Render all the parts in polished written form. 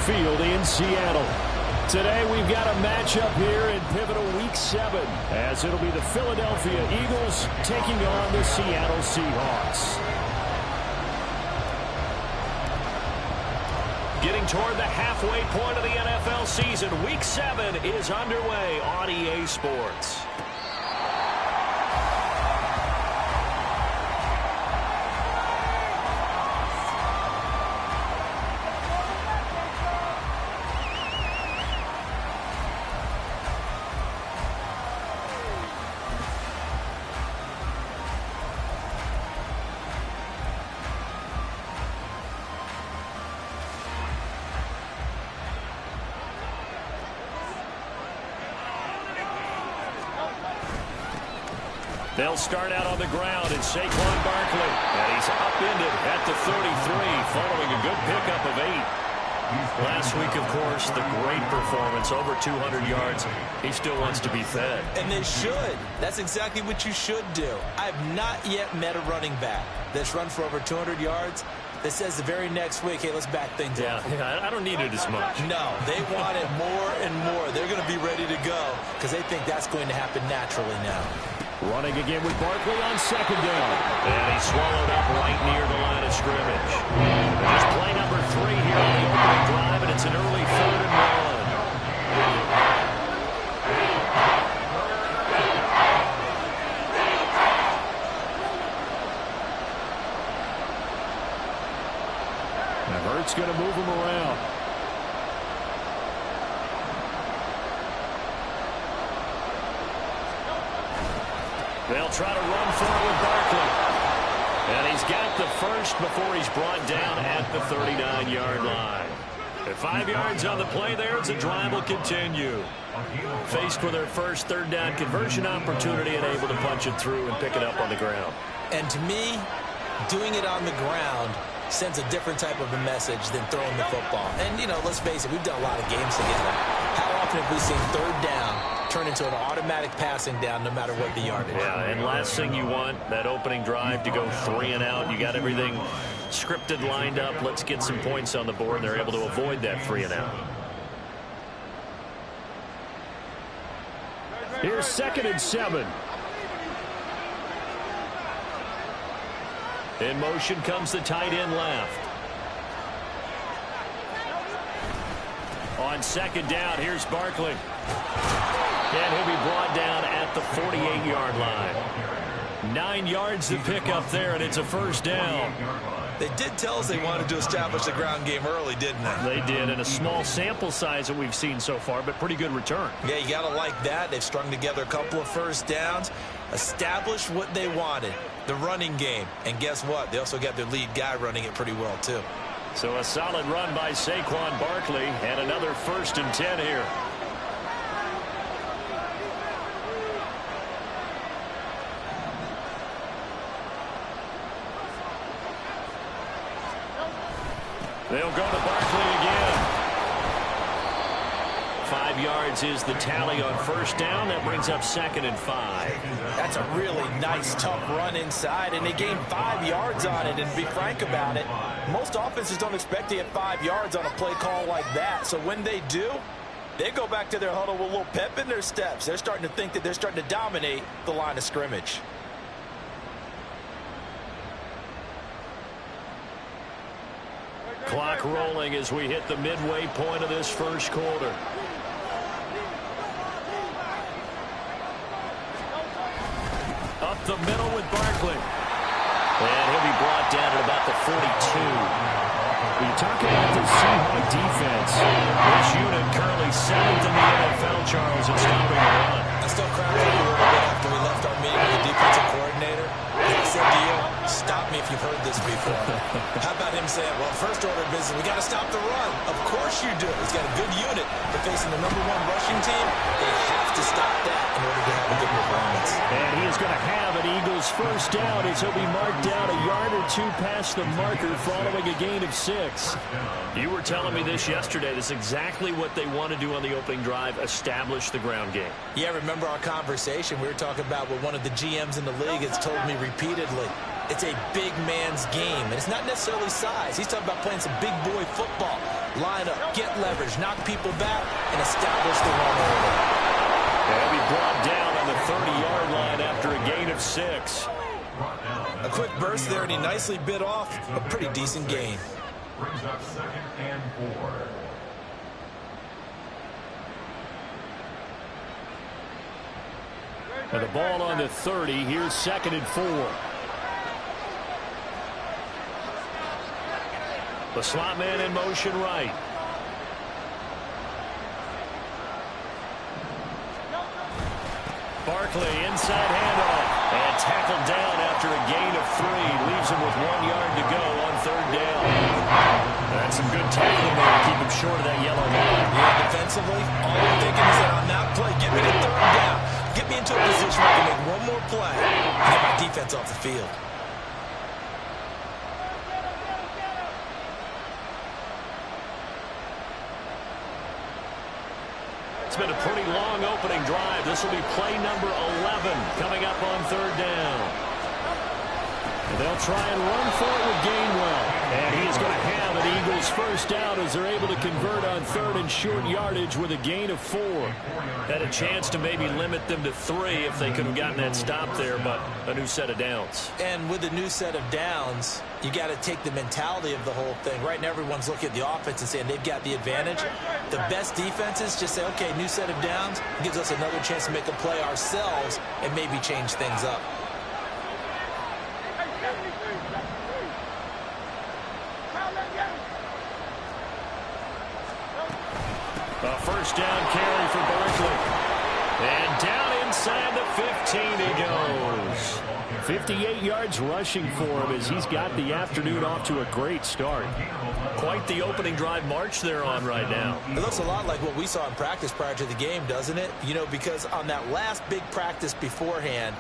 Field in Seattle. Today we've got a matchup here in pivotal Week 7, as it'll be the Philadelphia Eagles taking on the Seattle Seahawks. Getting toward the halfway point of the NFL season, Week 7 is underway on EA Sports. They'll start out on the ground, and Saquon Barkley. And he's upended at the 33, following a good pickup of 8. Last week, of course, the great performance, over 200 yards. He still wants to be fed. And they should. That's exactly what you should do. I've not yet met a running back that's run for over 200 yards that says the very next week, hey, let's back things up. Yeah, I don't need it as much. No, they want it more and more. They're going to be ready to go because they think that's going to happen naturally now. Running again with Barkley on second down. And he swallowed up right near the line of scrimmage. There's play number 3 here on the opening drive, and it's an early 3rd and 1. Now Hurts going to move him around. They'll try to run for it with Barkley. And he's got the first before he's brought down at the 39-yard line. At 5 yards on the play there, the drive will continue. Faced with their first 3rd down conversion opportunity and able to punch it through and pick it up on the ground. And to me, doing it on the ground sends a different type of a message than throwing the football. And, you know, let's face it, we've done a lot of games together. How often have we seen 3rd down turn into an automatic passing down no matter what the yardage? Yeah, and last thing you want, that opening drive to go 3 and out. You got everything scripted, lined up. Let's get some points on the board. They're able to avoid that 3 and out. Here's 2nd and 7. In motion comes the tight end left. On 2nd down, here's Barkley. And he'll be brought down at the 48-yard line. 9 yards to pick up there, and it's a 1st down. They did tell us they wanted to establish the ground game early, didn't they? They did, and a small sample size that we've seen so far, but pretty good return. Yeah, you got to like that. They've strung together a couple of 1st downs, established what they wanted, the running game. And guess what? They also got their lead guy running it pretty well, too. So a solid run by Saquon Barkley, and another 1st and 10 here. They'll go to Barkley again. 5 yards is the tally on 1st down. That brings up 2nd and 5. That's a really nice, tough run inside, and they gained 5 yards on it. And to be frank about it, most offenses don't expect to get 5 yards on a play call like that. So when they do, they go back to their huddle with a little pep in their steps. They're starting to think that they're starting to dominate the line of scrimmage. Clock rolling as we hit the midway point of this 1st quarter. Up the middle with Barkley. And he'll be brought down at about the 42. When you talk about the Seahawks defense, this unit currently 7th in the NFL, Charles, in stopping the run. I still cracked up a little bit after we left our meeting with the defensive coordinator. He said to you, stop me if you've heard this before. How about him saying, well, first order of business, we got to stop the run. Of course you do. He's got a good unit. They're facing the #1 rushing team. They have to stop that in order to have a good performance. And he is going to have an Eagles 1st down as he'll be marked down a yard or 2 past the marker following a gain of 6. You were telling me this yesterday. This is exactly what they want to do on the opening drive, establish the ground game. Yeah, remember our conversation? We were talking about what one of the GMs in the league has told me repeatedly. It's a big man's game, and it's not necessarily size. He's talking about playing some big boy football. Line up, get leverage, knock people back, and establish the run order. And he brought down on the 30-yard line after a gain of 6. A quick burst there, and he nicely bit off a pretty decent gain. Brings up 2nd and 4. And the ball on the 30. Here's 2nd and 4. The slot man in motion right. Barkley inside handoff. And tackled down after a gain of 3. Leaves him with 1 yard to go on 3rd down. That's some good tackling there to keep him short of that yellow line. Yeah, defensively, all we're thinking is that on that play, get me to 3rd down. Get me into a position where I can make one more play and get my defense off the field. It's been a pretty long opening drive. This will be play number 11 coming up on 3rd down. And they'll try and run for it with Gainwell. And he is going to have an Eagles first down as they're able to convert on 3rd and short yardage with a gain of 4. Had a chance to maybe limit them to 3 if they could have gotten that stop there, but a new set of downs. And with a new set of downs, you got to take the mentality of the whole thing. Right now, everyone's looking at the offense and saying they've got the advantage. The best defenses just say, okay, new set of downs. It gives us another chance to make a play ourselves and maybe change things up. A first down carry for Barkley. And down inside the 15 he goes. 58 yards rushing for him as he's got the afternoon off to a great start. Quite the opening drive march they're on right now. It looks a lot like what we saw in practice prior to the game, doesn't it? You know, because on that last big practice beforehand,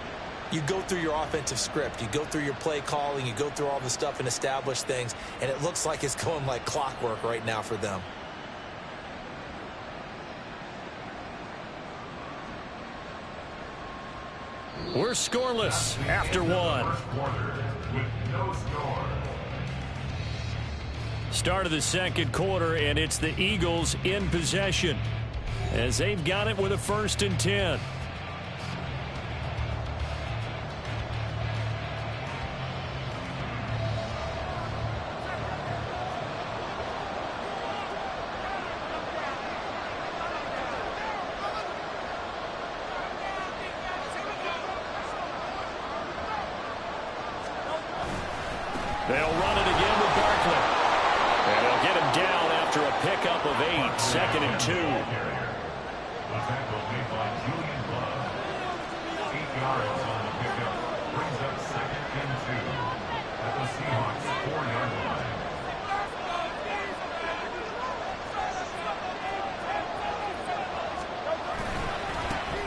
you go through your offensive script. You go through your play calling. You go through all the stuff and establish things. And it looks like it's going like clockwork right now for them. We're scoreless after 1. Start of the 2nd quarter, and it's the Eagles in possession as they've got it with a 1st and 10. They'll run it again with Barkley. And they'll get him down after a pickup of 8, 2nd and 2. The tackle made by Julian Love. 8 yards on the pickup. Brings up 2nd and 2 at the Seahawks 4-yard line.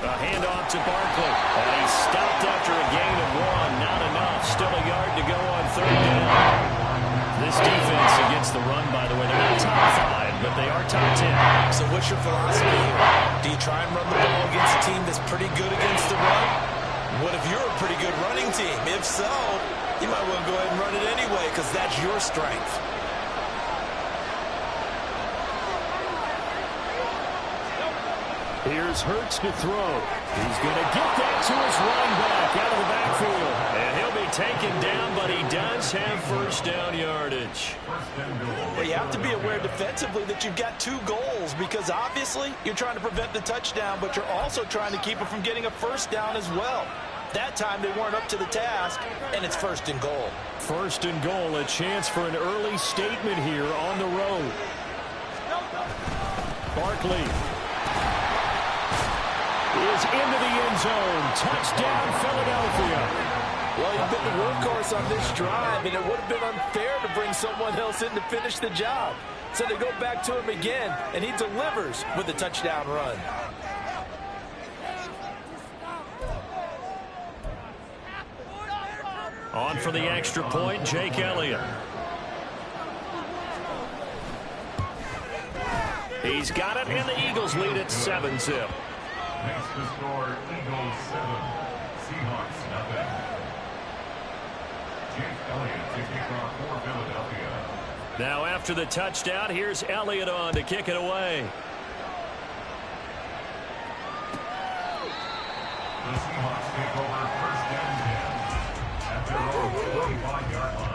A handoff to Barkley. And he stopped after a gain of 1. Not enough. Still a yard to go on 3rd down. This defense against the run, by the way, they're not top 5, but they are top 10. So what's your philosophy here? Do you try and run the ball against a team that's pretty good against the run? What if you're a pretty good running team? If so, you might want to go ahead and run it anyway because that's your strength. Here's Hurts to throw. He's going to get that to his running back out of the backfield. And he'll be taken down, but he does have first down yardage. Well, you have to be aware defensively that you've got 2 goals because obviously you're trying to prevent the touchdown, but you're also trying to keep it from getting a first down as well. That time they weren't up to the task, and it's 1st and goal. 1st and goal, a chance for an early statement here on the road. Barkley is into the end zone. Touchdown, Philadelphia. Well, you've been the workhorse on this drive, and it would have been unfair to bring someone else in to finish the job. So they go back to him again, and he delivers with a touchdown run. On for the extra point, Jake Elliott. He's got it, and the Eagles lead at 7-0. Makes the score Eagles 7, Seahawks nothing. Jake Elliott to kick off for Philadelphia. Now after the touchdown, here's Elliott on to kick it away. The Seahawks take over first and 10 at their own 45-yard line.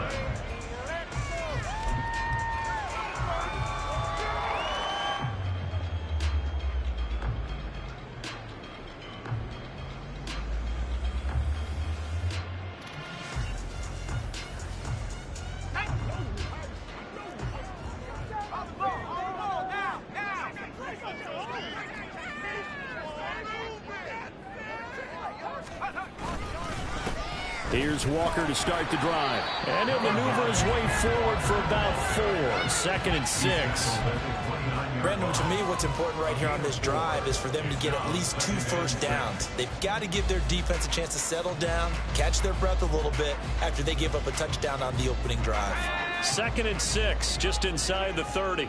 Here's Walker to start the drive. And he'll maneuver his way forward for about 4. 2nd and 6. Brandon, to me, what's important right here on this drive is for them to get at least 2 first downs. They've got to give their defense a chance to settle down, catch their breath a little bit after they give up a touchdown on the opening drive. 2nd and 6, just inside the 30.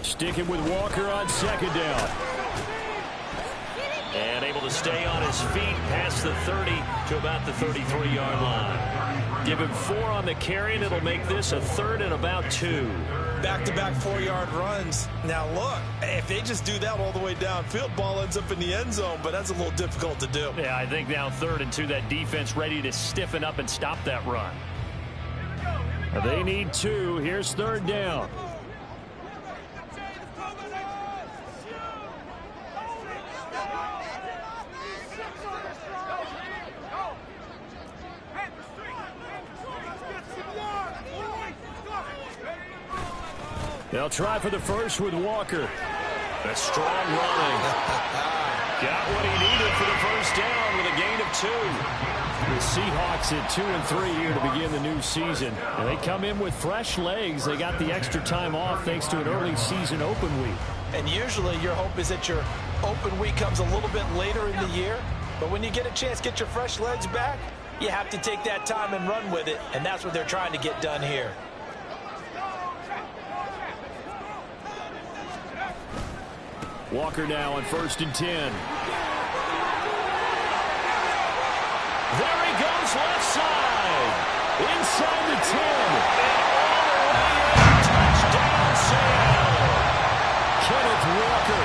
Sticking with Walker on 2nd down. And able to stay on his feet past the 30 to about the 33-yard line. Give him 4 on the carry, and it'll make this a 3rd and about 2. Back-to-back 4-yard runs. Now, look, if they just do that all the way downfield, ball ends up in the end zone, but that's a little difficult to do. Yeah, I think now 3rd and 2, that defense ready to stiffen up and stop that run. They need 2. Here's 3rd down. They'll try for the first with Walker. A strong running. Got what he needed for the first down with a gain of 2. The Seahawks at 2-3 here to begin the new season. And they come in with fresh legs. They got the extra time off thanks to an early season open week. And usually your hope is that your open week comes a little bit later in the year. But when you get a chance to get your fresh legs back, you have to take that time and run with it. And that's what they're trying to get done here. Walker now on 1st and 10. There he goes left side. Inside the 10. And touchdown Seattle. Kenneth Walker,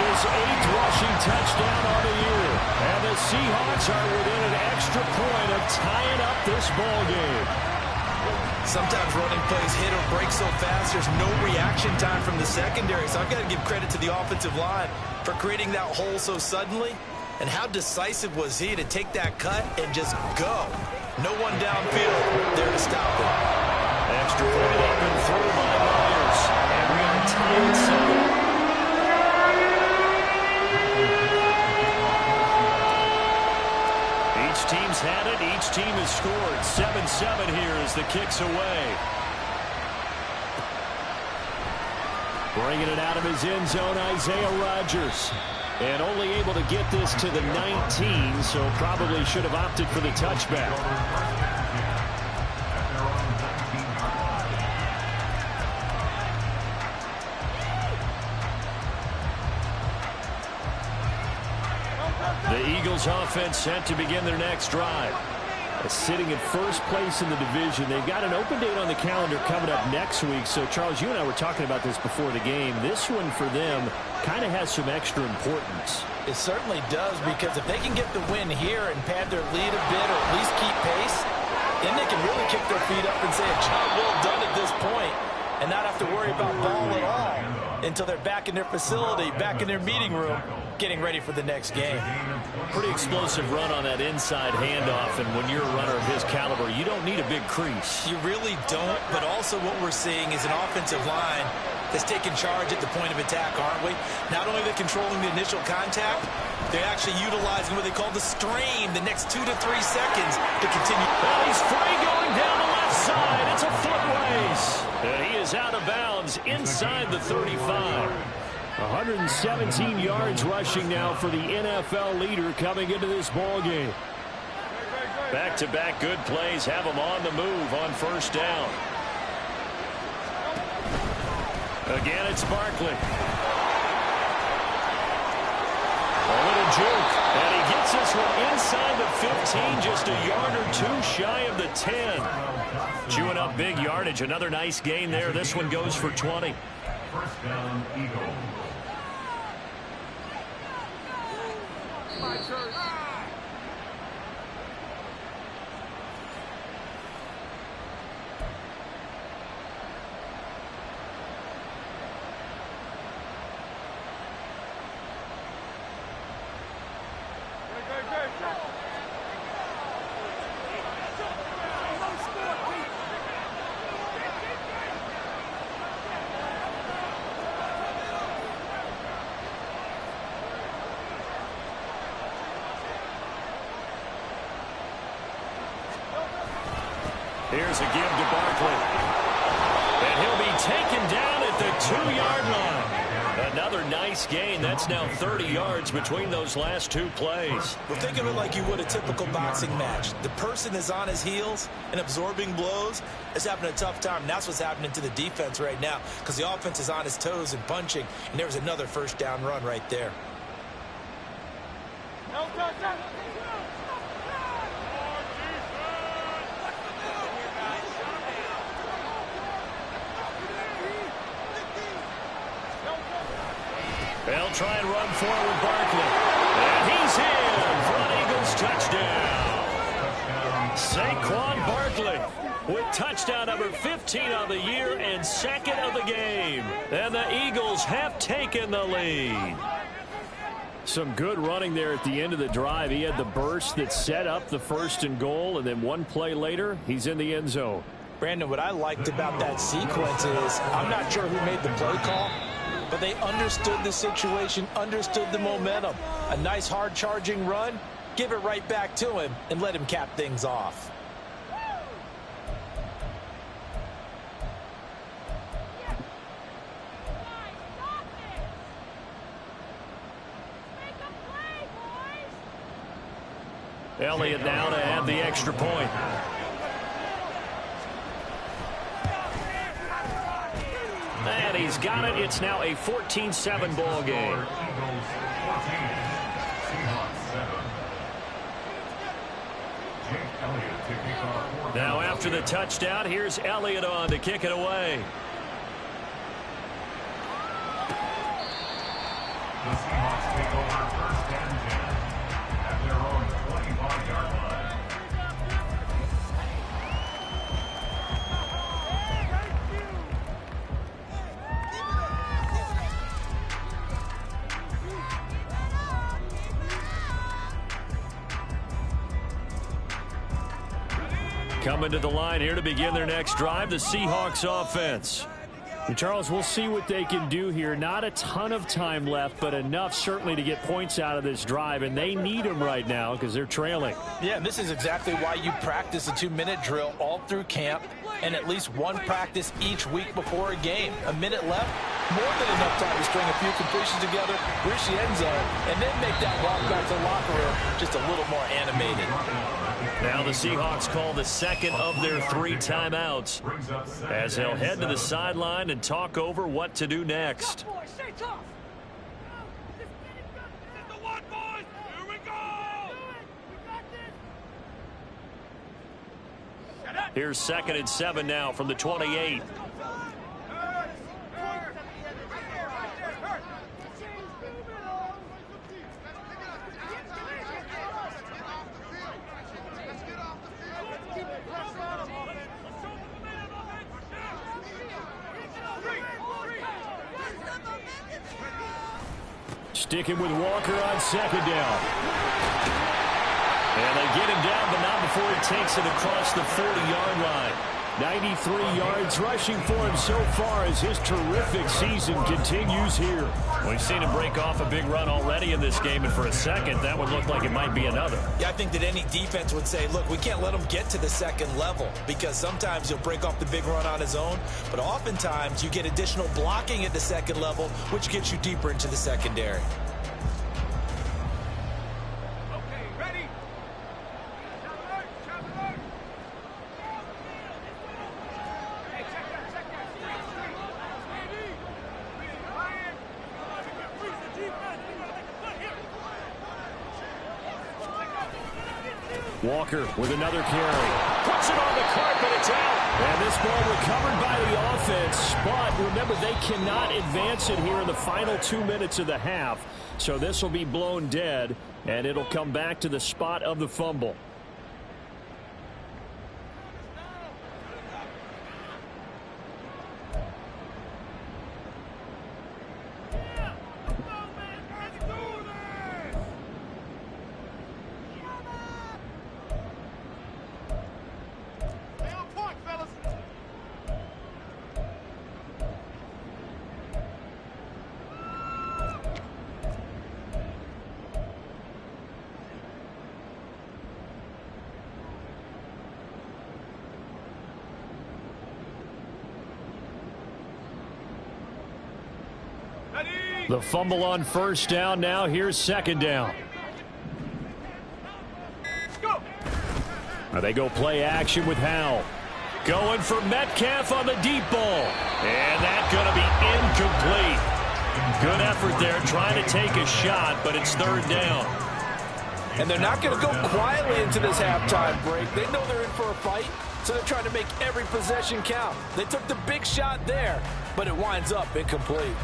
his 8th rushing touchdown on the year. And the Seahawks are within an extra point of tying up this ball game. Sometimes running plays hit or break so fast, there's no reaction time from the secondary. So I've got to give credit to the offensive line for creating that hole so suddenly. And how decisive was he to take that cut and just go? No one downfield there to stop him. Extra point up and through by Myers. And we are tied 7. Each team's had it. Each team has scored. 7-7 here as the kick's away. Bringing it out of his end zone, Isaiah Rodgers. And only able to get this to the 19, so probably should have opted for the touchback. The Eagles offense set to begin their next drive. Sitting in first place in the division. They've got an open date on the calendar coming up next week. So, Charles, you and I were talking about this before the game. This one for them kind of has some extra importance. It certainly does, because if they can get the win here and pad their lead a bit or at least keep pace, then they can really kick their feet up and say a job well done at this point and not have to worry about ball at all until they're back in their facility, back in their meeting room, getting ready for the next game. Pretty explosive run on that inside handoff, and when you're a runner of his caliber, you don't need a big crease. You really don't, but also what we're seeing is an offensive line that's taking charge at the point of attack, aren't we? Not only are they controlling the initial contact, they're actually utilizing what they call the strain, the next 2 to 3 seconds to continue. Well, he's free going down the left side. It's a foot race. And he is out of bounds inside the 35. 117 yards rushing now for the NFL leader coming into this ball game. Back-to-back good plays have them on the move on first down. Again, it's Barkley. A little juke, and he gets this one inside the 15, just a yard or two shy of the 10. Chewing up big yardage. Another nice gain there. This one goes for 20. First down, Eagles. Here's a give to Barkley. And he'll be taken down at the 2-yard line. Another nice gain. That's now 30 yards between those last two plays. Well, think of it like you would a typical boxing match. The person is on his heels and absorbing blows. It's having a tough time. And that's what's happening to the defense right now because the offense is on his toes and punching. And there's another first down run right there. They'll try and run forward Barkley. And he's in for an Eagles touchdown. Saquon Barkley with touchdown number 15 of the year and second of the game. And the Eagles have taken the lead. Some good running there at the end of the drive. He had the burst that set up the 1st and goal, and then one play later, he's in the end zone. Brandon, what I liked about that sequence is I'm not sure who made the play call, but they understood the situation, understood the momentum. A nice hard-charging run, give it right back to him, and let him cap things off. Elliott now to add the extra point. And he's got it. It's now a 14-7 ball game. Eagles 14, Seahawks 7. Jake Elliott to kick off. Now after the touchdown, here's Elliott on to kick it away. The Seahawks take over first and 10 at their own 25-yard line. Coming to the line here to begin their next drive, the Seahawks offense. And Charles, we'll see what they can do here. Not a ton of time left, but enough certainly to get points out of this drive, and they need them right now because they're trailing. Yeah, and this is exactly why you practice a 2-minute drill all through camp and at least one practice each week before a game. A minute left, more than enough time to string a few completions together, reach the end zone, and then make that walk back to the locker room just a little more animated. Now the Seahawks call the second of their 3 timeouts as they'll head to the sideline and talk over what to do next. Here's 2nd and 7 now from the 28. Sticking with Walker on 2nd down. And they get him down, but not before he takes it across the 40-yard line. 93 yards rushing for him so far as his terrific season continues here. We've seen him break off a big run already in this game, and for a second, that would look like it might be another. Yeah, I think that any defense would say, look, we can't let him get to the second level because sometimes he'll break off the big run on his own, but oftentimes you get additional blocking at the second level, which gets you deeper into the secondary. Walker with another carry. Puts it on the carpet. It's out. And this ball recovered by the offense. But remember, they cannot advance it here in the final 2 minutes of the half. So this will be blown dead, and it'll come back to the spot of the fumble. The fumble on first down. Now here's second down. Now they go play action with Howell. Going for Metcalf on the deep ball. And that's going to be incomplete. Good effort there trying to take a shot, but it's third down. And they're not going to go quietly into this halftime break. They know they're in for a fight, so they're trying to make every possession count. They took the big shot there, but it winds up incomplete.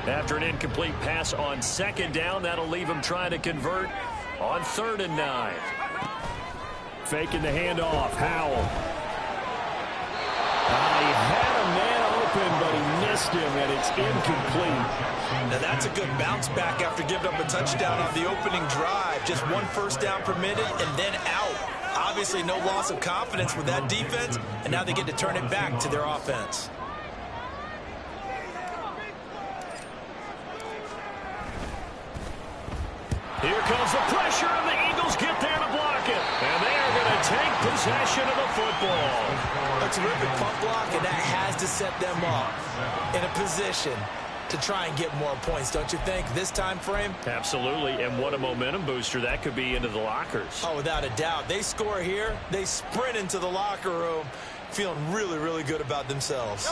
After an incomplete pass on second down, that'll leave him trying to convert on 3rd and 9. Faking the handoff. Howell. He had a man open, but he missed him, and it's incomplete. Now that's a good bounce back after giving up a touchdown on the opening drive. Just 1 first down permitted and then out. Obviously no loss of confidence with that defense, and now they get to turn it back to their offense. Here comes the pressure, and the Eagles get there to block it. And they are going to take possession of the football. A terrific punt block, and that has to set them up in a position to try and get more points, don't you think, this time frame? Absolutely, and what a momentum booster that could be into the lockers. Oh, without a doubt. They score here, they sprint into the locker room feeling really, really good about themselves.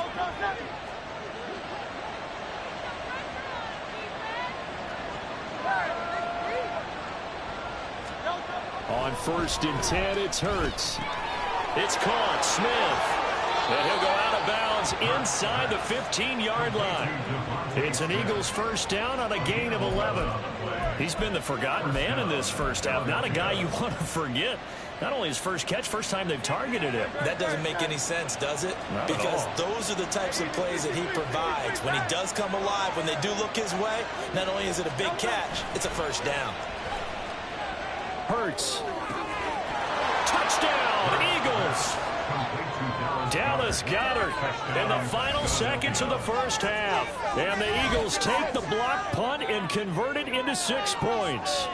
On 1st and 10, it's Hurts. It's caught. Smith. And he'll go out of bounds inside the 15-yard line. It's an Eagles first down on a gain of 11. He's been the forgotten man in this first half. Not a guy you want to forget. Not only his first catch, first time they've targeted him. That doesn't make any sense, does it? Not because those are the types of plays that he provides. When he does come alive, when they do look his way, not only is it a big catch, it's a first down. Hurts. Touchdown, Eagles. Dallas Goedert in the final seconds of the first half. And the Eagles take the block punt and convert it into 6 points.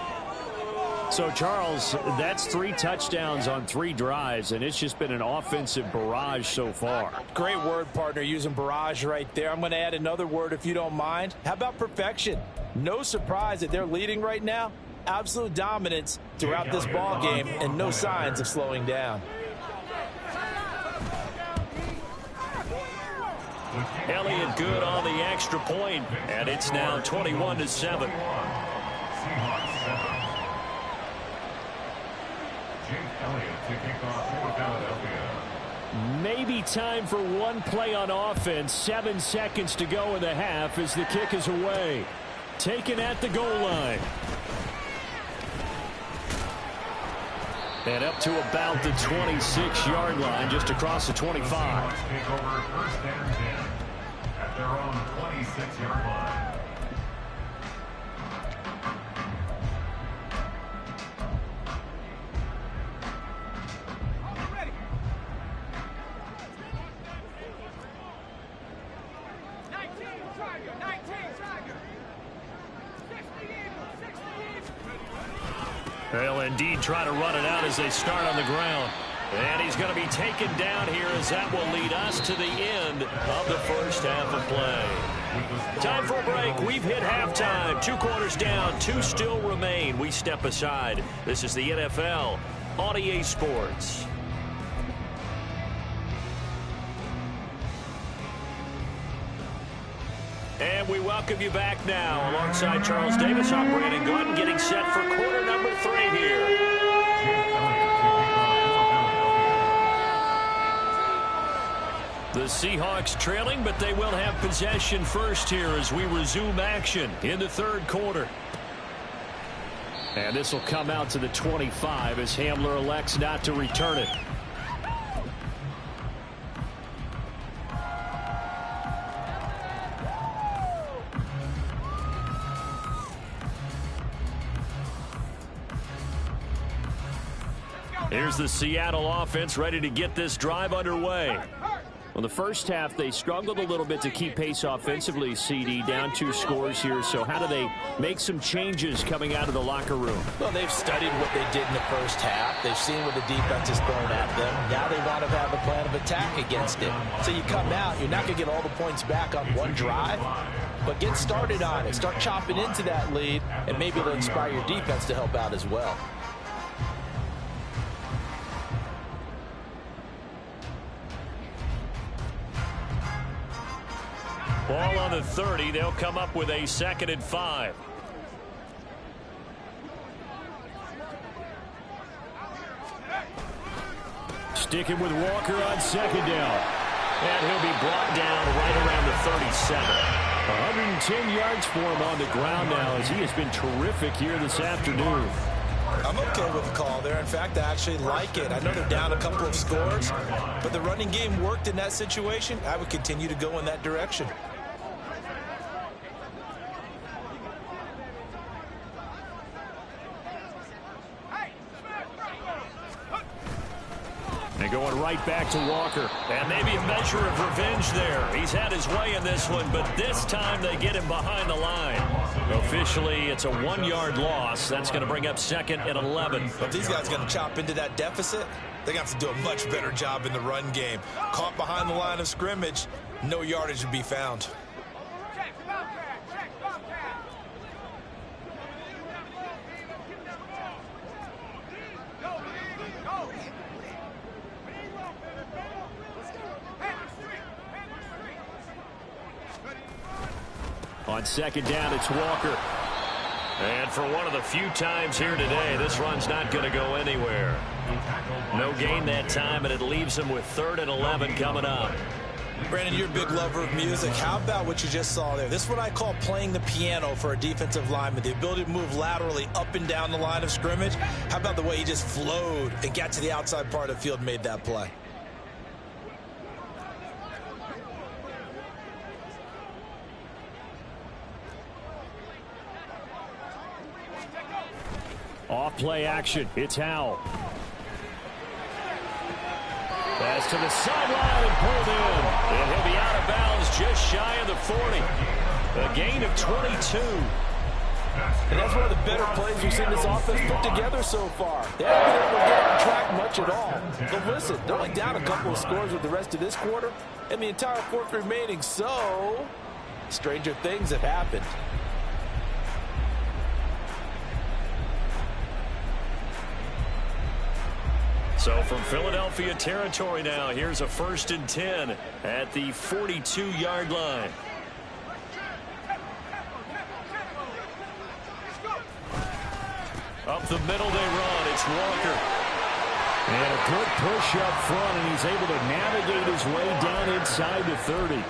So, Charles, that's 3 touchdowns on 3 drives, and it's just been an offensive barrage so far. Great word, partner, using barrage right there. I'm going to add another word if you don't mind. How about perfection? No surprise that they're leading right now. Absolute dominance throughout this ball game and no signs of slowing down. Elliott good on the extra point, and it's now 21-7. Maybe time for one play on offense. 7 seconds to go in the half as the kick is away. Taken at the goal line. And up to about the 26-yard line, just across the 25. Take over 1st and 10 at their own 26-yard line. They'll indeed try to run it out as they start on the ground. And he's going to be taken down here as that will lead us to the end of the first half of play. Time for a break. We've hit halftime. 2 quarters down, 2 still remain. We step aside. This is the NFL on EA Sports. And we welcome you back now. Alongside Charles Davis, I'm Brandon Gaudin, getting set for quarter number 3 here. The Seahawks trailing, but they will have possession first here as we resume action in the 3rd quarter. And this will come out to the 25 as Hamler elects not to return it. Here's the Seattle offense ready to get this drive underway. Well, the first half, they struggled a little bit to keep pace offensively, CD, down 2 scores here. So how do they make some changes coming out of the locker room? Well, they've studied what they did in the first half. They've seen what the defense has thrown at them. Now they want to have a plan of attack against it. So you come out, you're not going to get all the points back on one drive, but get started on it. Start chopping into that lead, and maybe it'll inspire your defense to help out as well. Ball on the 30. They'll come up with a 2nd and 5. Sticking with Walker on 2nd down. And he'll be brought down right around the 37. 110 yards for him on the ground now as he has been terrific here this afternoon. I'm okay with the call there. In fact, I actually like it. I know they're down a couple of scores, but the running game worked in that situation. I would continue to go in that direction. And going right back to Walker. And maybe a measure of revenge there. He's had his way in this one, but this time they get him behind the line. Officially, it's a 1-yard loss. That's going to bring up 2nd and 11. But these guys going to chop into that deficit. They're going to have to do a much better job in the run game. Caught behind the line of scrimmage, no yardage to be found. On 2nd down, it's Walker. And for one of the few times here today, this run's not going to go anywhere. No gain that time, and it leaves them with 3rd and 11 coming up. Brandon, you're a big lover of music. How about what you just saw there? This is what I call playing the piano for a defensive lineman. The ability to move laterally up and down the line of scrimmage. How about the way he just flowed and got to the outside part of the field and made that play? Off play action. It's Howell. Pass to the sideline and pulled in. And he'll be out of bounds just shy of the 40. A gain of 22. And that's one of the better plays we've seen this offense put together so far. They haven't been able to get on track much at all. But listen, they're only down a couple of scores with the rest of this quarter and the entire 4th remaining. So, stranger things have happened. So from Philadelphia territory now, here's a 1st and 10 at the 42-yard line. Up the middle they run. It's Walker. And a good push up front, and he's able to navigate his way down inside the 30.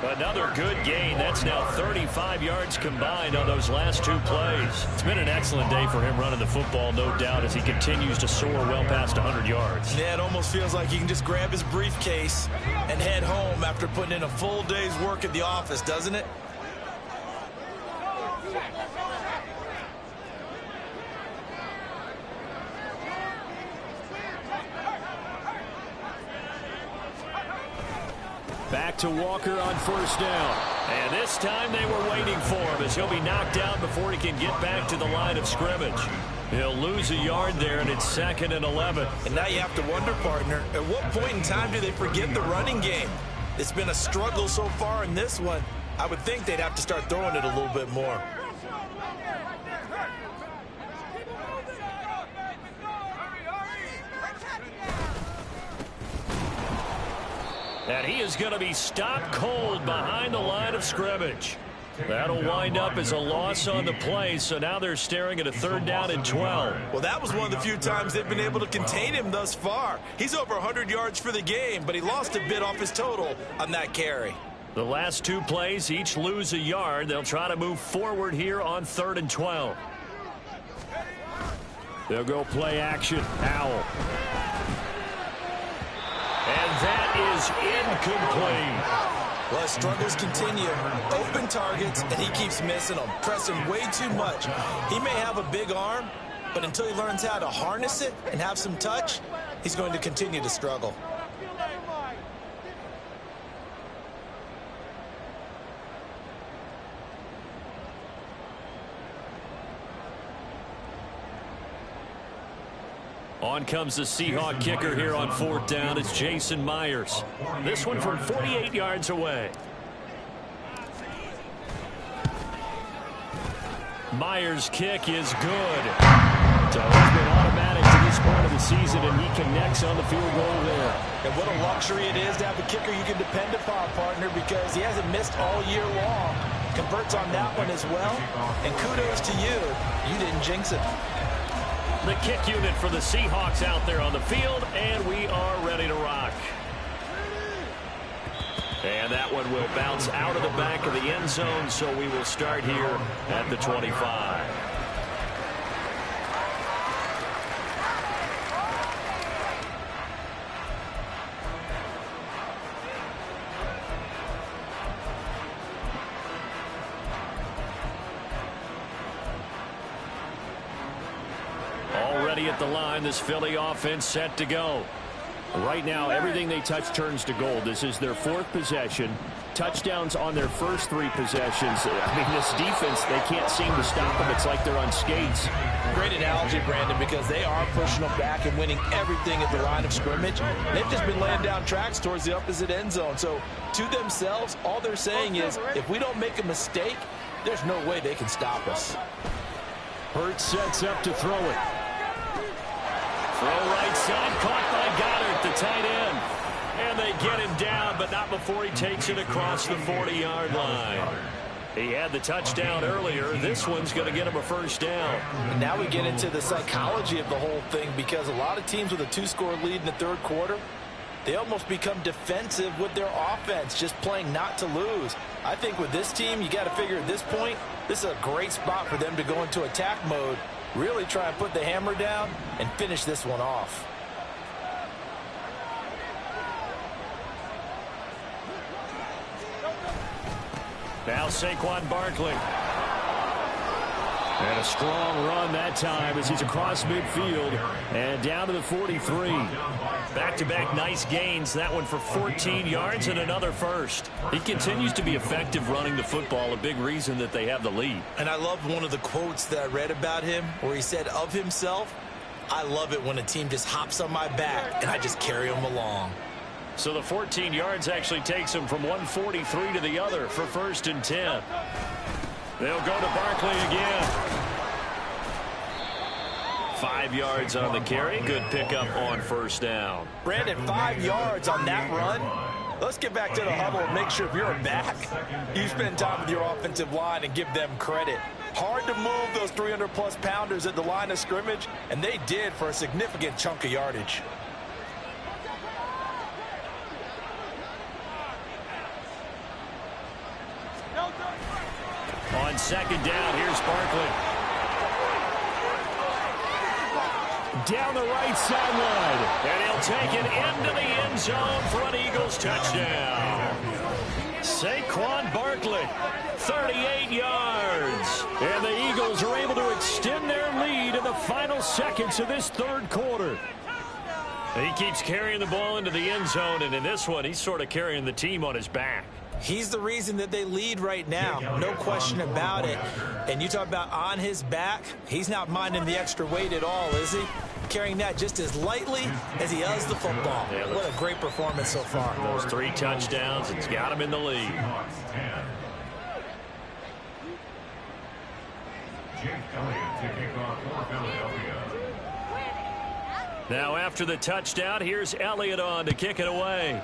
Another good gain. That's now 35 yards combined on those last 2 plays. It's been an excellent day for him running the football, no doubt, as he continues to soar well past 100 yards. Yeah, it almost feels like he can just grab his briefcase and head home after putting in a full day's work at the office, doesn't it? Back back to Walker on first down. And this time they were waiting for him as he'll be knocked down before he can get back to the line of scrimmage. He'll lose a yard there, and it's 2nd and 11. And now you have to wonder, partner, at what point in time do they forget the running game? It's been a struggle so far in this one. I would think they'd have to start throwing it a little bit more. And he is going to be stopped cold behind the line of scrimmage. That'll wind up as a loss on the play, so now they're staring at a 3rd down and 12. Well, that was one of the few times they've been able to contain him thus far. He's over 100 yards for the game, but he lost a bit off his total on that carry. The last 2 plays each lose a yard. They'll try to move forward here on 3rd and 12. They'll go play action. Howell. And that is incomplete. Well, his struggles continue. Open targets, and he keeps missing them, pressing way too much. He may have a big arm, but until he learns how to harness it and have some touch, he's going to continue to struggle. On comes the Seahawk kicker here on 4th down. It's Jason Myers. This one from 48 yards away. Myers' kick is good. So it's been automatic to this point of the season, and he connects on the field goal there. And what a luxury it is to have a kicker you can depend upon, partner, because he hasn't missed all year long. Converts on that one as well. And kudos to you. You didn't jinx it. The kick unit for the Seahawks out there on the field, and we are ready to rock. And that one will bounce out of the back of the end zone, so we will start here at the 25. Already at the line, this Philly offense set to go. Right now, everything they touch turns to gold. This is their 4th possession. Touchdowns on their first 3 possessions. I mean, this defense, they can't seem to stop them. It's like they're on skates. Great analogy, Brandon, because they are pushing them back and winning everything at the line of scrimmage. They've just been laying down tracks towards the opposite end zone. So, to themselves, all they're saying is, if we don't make a mistake, there's no way they can stop us. Hurts sets up to throw it. Throw right side, caught by Goddard, the tight end. And they get him down, but not before he takes it across the 40-yard line. He had the touchdown earlier. This one's going to get him a first down. And now we get into the psychology of the whole thing, because a lot of teams with a 2-score lead in the 3rd quarter, they almost become defensive with their offense, just playing not to lose. I think with this team, you got to figure at this point, this is a great spot for them to go into attack mode, really try and put the hammer down and finish this one off. Now Saquon Barkley. And a strong run that time as he's across midfield and down to the 43. Back-to-back nice gains. That one for 14 yards and another first. He continues to be effective running the football, a big reason that they have the lead. And I love one of the quotes that I read about him where he said of himself, I love it when a team just hops on my back and I just carry them along. So the 14 yards actually takes him from 143 to the other for 1st and 10. They'll go to Barkley again. 5 yards on the carry. Good pickup on first down. Brandon, 5 yards on that run. Let's get back to the huddle and make sure if you're a back, you spend time with your offensive line and give them credit. Hard to move those 300-plus pounders at the line of scrimmage, and they did for a significant chunk of yardage. On 2nd down, here's Barkley. Down the right sideline. And he'll take it into the end zone for an Eagles touchdown. Saquon Barkley, 38 yards. And the Eagles are able to extend their lead in the final seconds of this 3rd quarter. He keeps carrying the ball into the end zone, and in this one, he's sort of carrying the team on his back. He's the reason that they lead right now. No question about it. And you talk about on his back, he's not minding the extra weight at all, is he? Carrying that just as lightly as he does the football. Yeah, what a great performance so far. Those 3 touchdowns, it's got him in the lead. Jake Elliott to kick off for Philadelphia. Now after the touchdown, here's Elliott on to kick it away.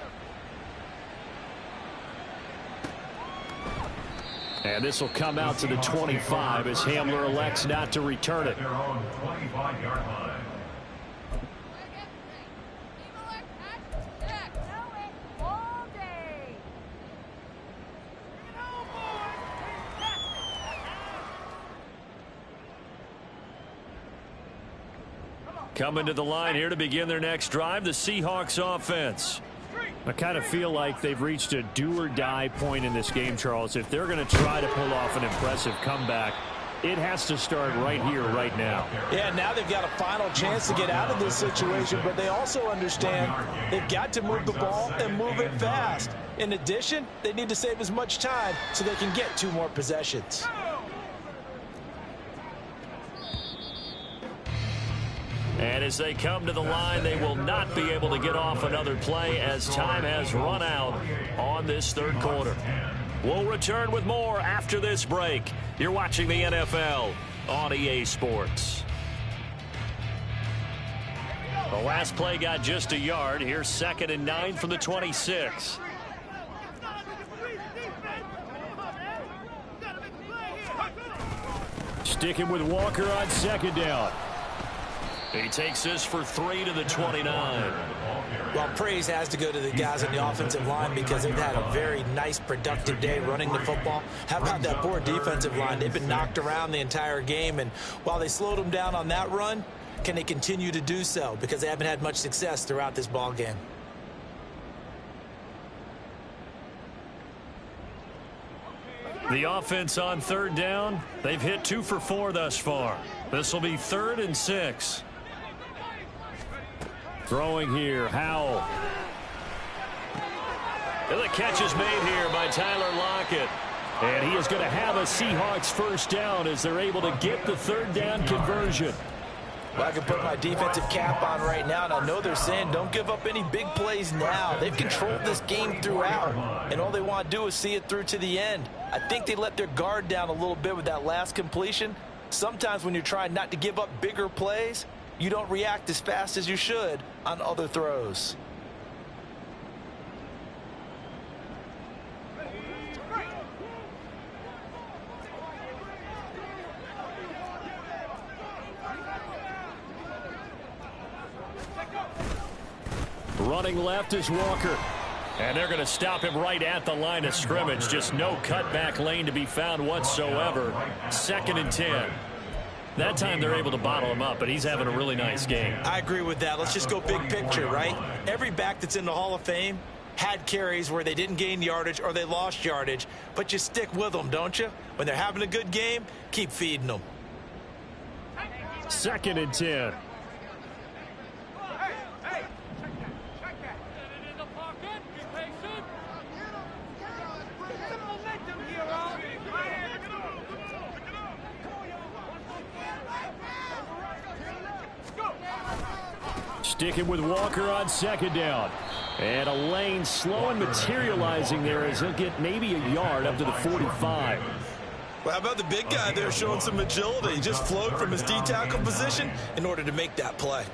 And this will come out to the 25 as Hamler elects not to return it. Their own 25-yard line. Coming to the line here to begin their next drive, the Seahawks offense. I kind of feel like they've reached a do-or-die point in this game, Charles. If they're going to try to pull off an impressive comeback, it has to start right here, right now. Yeah, now they've got a final chance to get out of this situation, but they also understand they've got to move the ball and move it fast. In addition, they need to save as much time so they can get 2 more possessions. And as they come to the line, they will not be able to get off another play as time has run out on this third quarter. We'll return with more after this break. You're watching the NFL on EA Sports. The last play got just a yard. Here's 2nd and 9 from the 26. Sticking with Walker on 2nd down. He takes this for 3 to the 29. Well, praise has to go to the guys on the offensive line because they've had a very nice, productive day running the football. How about that poor defensive line? They've been knocked around the entire game, and while they slowed them down on that run, can they continue to do so? Because they haven't had much success throughout this ball game. The offense on 3rd down, they've hit 2 for 4 thus far. This will be 3rd and 6. Throwing here, Howell. And the catch is made here by Tyler Lockett. And he is going to have a Seahawks first down as they're able to get the 3rd down conversion. Well, I can put my defensive cap on right now, and I know they're saying don't give up any big plays now. They've controlled this game throughout, and all they want to do is see it through to the end. I think they let their guard down a little bit with that last completion. Sometimes when you're trying not to give up bigger plays, you don't react as fast as you should on other throws. Running left is Walker. And they're going to stop him right at the line of scrimmage. Just no cutback lane to be found whatsoever. 2nd and 10. That time they're able to bottle him up, but he's having a really nice game. I agree with that. Let's just go big picture, right? Every back that's in the Hall of Fame had carries where they didn't gain yardage or they lost yardage, but you stick with them, don't you? When they're having a good game, keep feeding them. 2nd and 10. Sticking with Walker on 2nd down. And a lane slow and materializing there as he'll get maybe a yard up to the 45. Well, how about the big guy there showing some agility? He just flowed from his D-tackle position in order to make that play.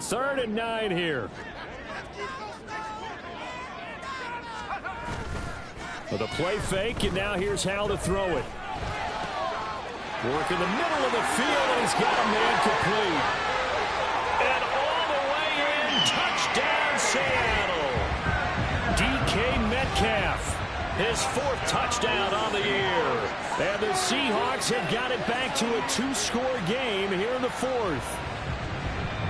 Third and 9 here. With a play fake, and now here's how to throw it. Work in the middle of the field, and he's got a man complete. And all the way in, touchdown Seattle. DK Metcalf. His 4th touchdown on the year. And the Seahawks have got it back to a 2-score game here in the 4th.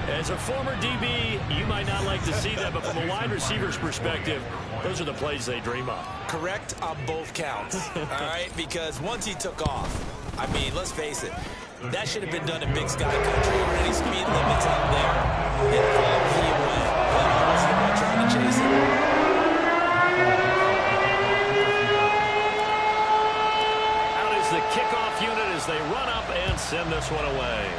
As a former DB, you might not like to see that, but from a wide receiver's perspective, those are the plays they dream of. Correct on both counts, all right? Because once he took off, I mean, let's face it, that should have been done in Big Sky Country. Already speed limits out there. And off he went. But honestly, I'm not trying to chase him. Out is the kickoff unit as they run up and send this one away.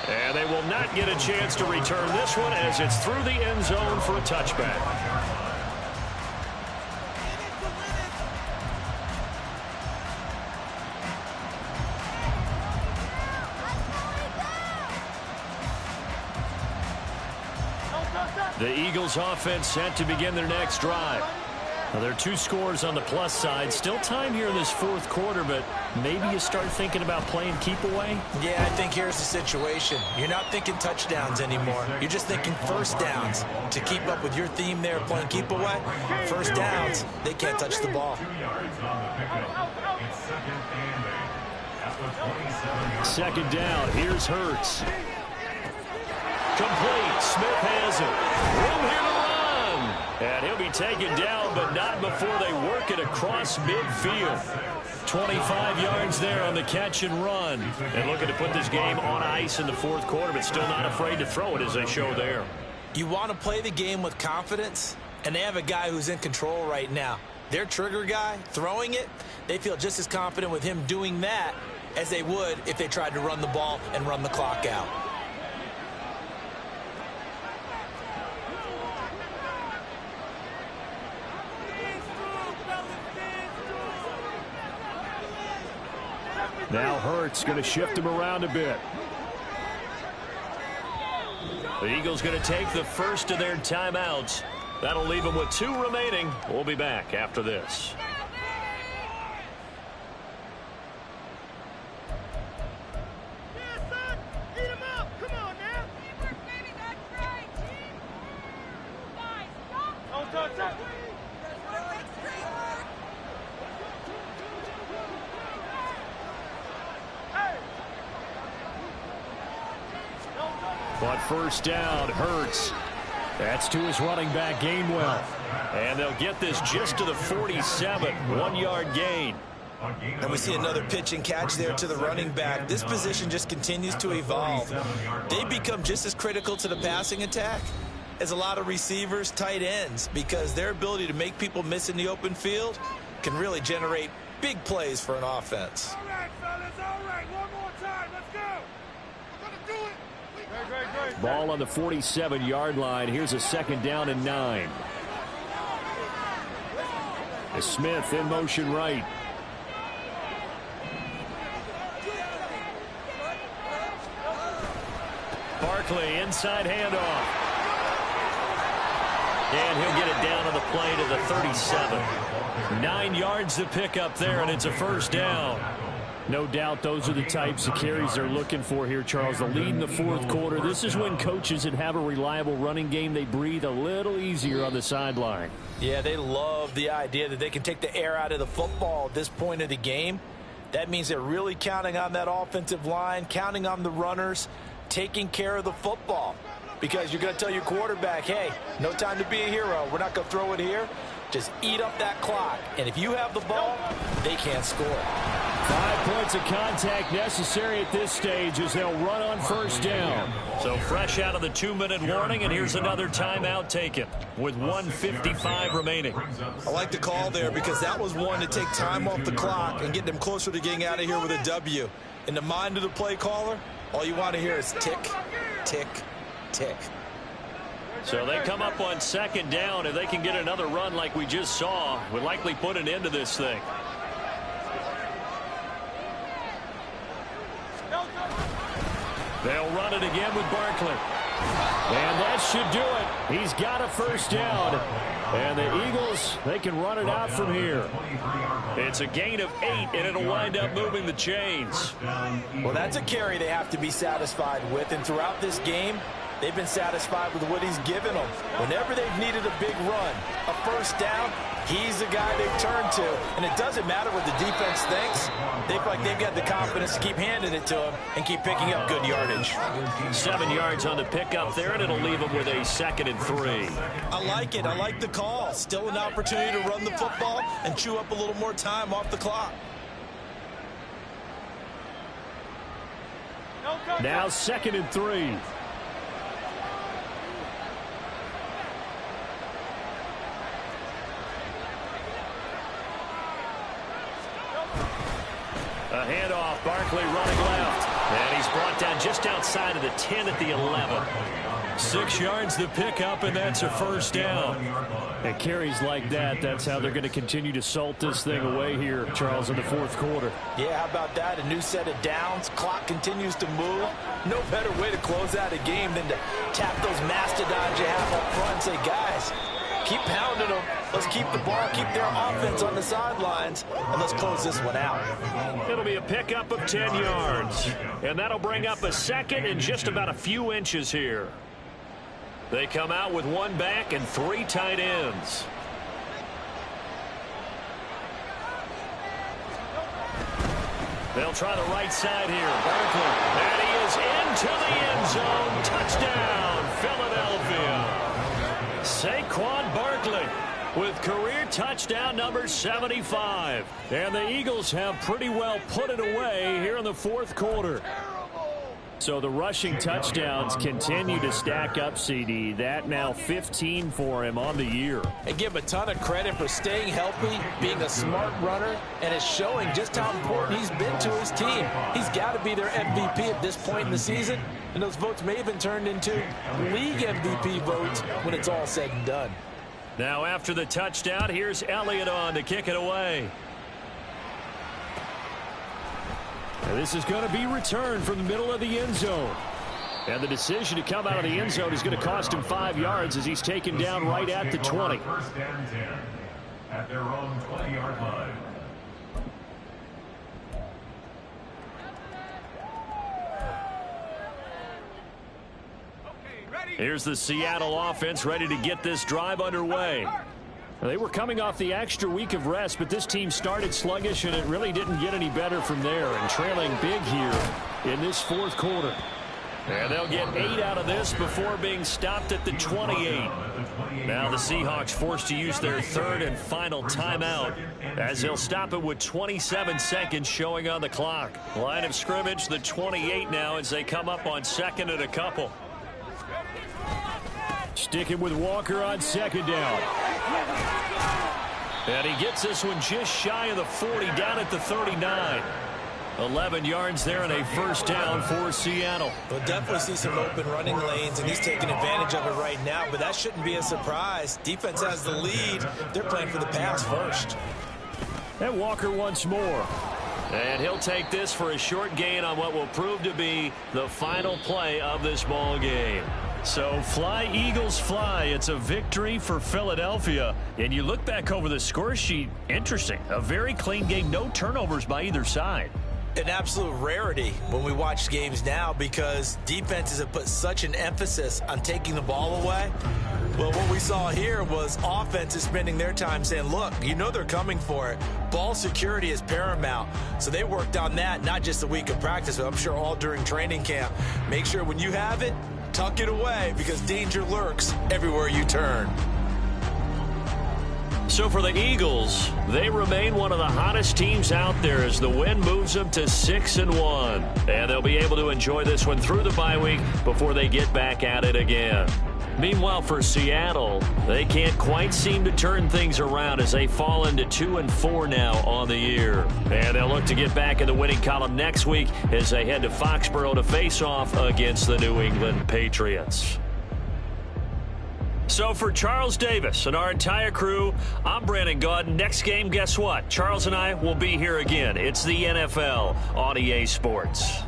And they will not get a chance to return this one as it's through the end zone for a touchback. The Eagles offense set to begin their next drive. Now, there are 2 scores on the plus side. Still time here in this 4th quarter, but maybe you start thinking about playing keep away? Yeah, I think here's the situation. You're not thinking touchdowns anymore. You're just thinking first downs. To keep up with your theme there, playing keep away, first downs, they can't touch the ball. 2 yards on the pickup. It's 2nd and 8 at the 27-yard. 2nd down. Here's Hurts. Complete. Smith has it. Room here to run. And he'll be taken down, but not before they work it across midfield. 25 yards there on the catch and run. And looking to put this game on ice in the 4th quarter, but still not afraid to throw it as they show there. You want to play the game with confidence, and they have a guy who's in control right now. Their trigger guy, throwing it, they feel just as confident with him doing that as they would if they tried to run the ball and run the clock out. Now Hurts going to shift him around a bit. The Eagles going to take the first of their timeouts. That'll leave them with 2 remaining. We'll be back after this. But first down, Hurts. That's to his running back, Gainwell. And they'll get this just to the 47, 1-yard gain. And we see another pitch and catch there to the running back. This position just continues to evolve. They become just as critical to the passing attack as a lot of receivers, tight ends, because their ability to make people miss in the open field can really generate big plays for an offense. All right, fellas, all right. One more time. Let's go. We're going to do it. Great. Ball on the 47-yard line. Here's a 2nd down and 9. Smith in motion right. Barkley inside handoff. And he'll get it down on the play to the 37. 9 yards to pick up there, and it's a first down. No doubt those are the types of carries they're looking for here, Charles. The lead in the 4th quarter. This is when coaches that have a reliable running game, they breathe a little easier on the sideline. Yeah, they love the idea that they can take the air out of the football at this point of the game. That means they're really counting on that offensive line, counting on the runners, taking care of the football. Because you're going to tell your quarterback, hey, no time to be a hero. We're not going to throw it here. Just eat up that clock. And if you have the ball, they can't score. 5 points of contact necessary at this stage as they'll run on first down. So fresh out of the 2-minute warning, and here's another timeout taken with 1:55 remaining. I like the call there because that was one to take time off the clock and get them closer to getting out of here with a W. In the mind of the play caller, all you want to hear is tick, tick, tick. So they come up on 2nd down. If they can get another run like we just saw, would likely put an end to this thing. They'll run it again with Barkley. And that should do it. He's got a first down. And the Eagles, they can run it out from here. It's a gain of 8, and it'll wind up moving the chains. Well, that's a carry they have to be satisfied with. And throughout this game, They've been satisfied with what he's given them. Whenever they've needed a big run, a first down, he's the guy they've turned to. And it doesn't matter what the defense thinks. They feel like they've got the confidence to keep handing it to him and keep picking up good yardage. 7 yards on the pickup there, and it'll leave them with a 2nd and 3. I like it. I like the call. Still an opportunity to run the football and chew up a little more time off the clock. Now 2nd and 3. A handoff, Barkley running left. And he's brought down just outside of the 10 at the 11. 6 yards to pick up, and that's a first down. And carries like that, that's how they're going to continue to salt this thing away here, Charles, in the 4th quarter. Yeah, how about that? A new set of downs. Clock continues to move. No better way to close out a game than to tap those mastodons you have up front and say, guys, keep pounding them. Let's keep the ball, keep their offense on the sidelines, and let's close this one out. It'll be a pickup of 10 yards. And that'll bring up a 2nd and just about a few inches here. They come out with 1 back and 3 tight ends. They'll try the right side here. Barkley. And he is into the end zone. Touchdown, Philadelphia. Saquon Barkley with career touchdown number 75. And the Eagles have pretty well put it away here in the 4th quarter. So the rushing touchdowns continue to stack up, CD. That now 15 for him on the year. And give him a ton of credit for staying healthy, being a smart runner, and it's showing just how important he's been to his team. He's got to be their MVP at this point in the season, and those votes may have been turned into league MVP votes when it's all said and done. Now after the touchdown, here's Elliott on to kick it away. And this is going to be returned from the middle of the end zone. And the decision to come out of the end zone is going to cost him 5 yards as he's taken down right at the 20. First and 10 at their own 20-yard line. Here's the Seattle offense ready to get this drive underway. They were coming off the extra week of rest, but this team started sluggish, and it really didn't get any better from there. And trailing big here in this 4th quarter. And they'll get 8 out of this before being stopped at the 28. Now the Seahawks forced to use their 3rd and final timeout as they'll stop it with 27 seconds showing on the clock. Line of scrimmage, the 28 now as they come up on 2nd and a couple. Sticking with Walker on 2nd down. And he gets this one just shy of the 40, down at the 39. 11 yards there and a first down for Seattle. We'll definitely see some open running lanes, and he's taking advantage of it right now, but that shouldn't be a surprise. Defense has the lead. They're playing for the pass first. And Walker once more. And he'll take this for a short gain on what will prove to be the final play of this ball game. So fly, Eagles, fly. It's a victory for Philadelphia. And you look back over the score sheet, interesting. A very clean game, no turnovers by either side. An absolute rarity when we watch games now because defenses have put such an emphasis on taking the ball away. Well, what we saw here was offenses spending their time saying, look, you know they're coming for it. Ball security is paramount. So they worked on that, not just a week of practice, but I'm sure all during training camp. Make sure when you have it, tuck it away because danger lurks everywhere you turn. So for the Eagles, they remain one of the hottest teams out there as the win moves them to 6-1. And they'll be able to enjoy this one through the bye week before they get back at it again. Meanwhile, for Seattle, they can't quite seem to turn things around as they fall into 2-4 now on the year. And they'll look to get back in the winning column next week as they head to Foxborough to face off against the New England Patriots. So for Charles Davis and our entire crew, I'm Brandon Gaudin. Next game, guess what? Charles and I will be here again. It's the NFL on EA Sports.